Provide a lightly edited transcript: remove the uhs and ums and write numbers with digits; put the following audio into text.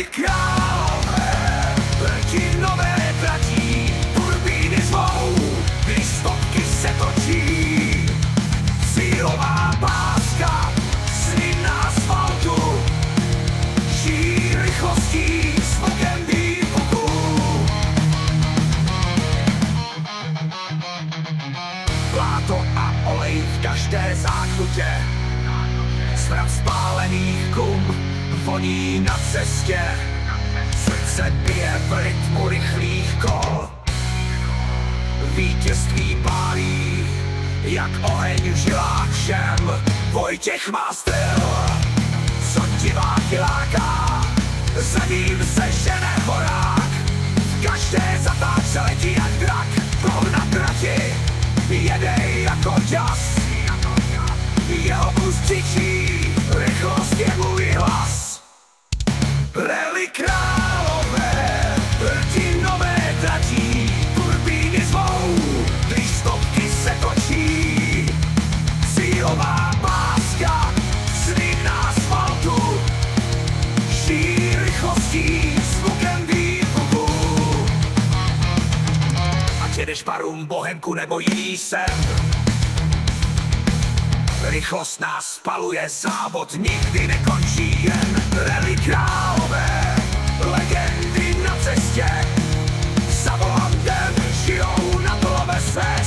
Rally králové, proti nové tratí, turbíny zvou, když stopky se točí. Cílová páska, sny na asfaltu, žijí rychlostí s vokem výbuchu. Bláto a olej v každé záknutě, smrad spálených gum voní na cestě. Srdce bije v rytmu rychlých kol, vítězství pálí jak oheň v žilách všem. Vojtěch má styl, co diváky láká, za ním se žene horák. V každé zatáčce letí jak drak, kol na trati jede jako ďas. Jeho kus křičí, rychlost je můj hlas. Rally králové, proti nové tratí, turbíny zvou, když stopky se točí. Cílová páska, sny na asfaltu, žijí rychlostí s zvukem výbuchu. Ať jedeš Barum, Bohemku nebo jiný sem, rychlost nás spaluje, závod nikdy nekončí. Jen rally králové, legendy na cestě, za volantem žijou na dole své.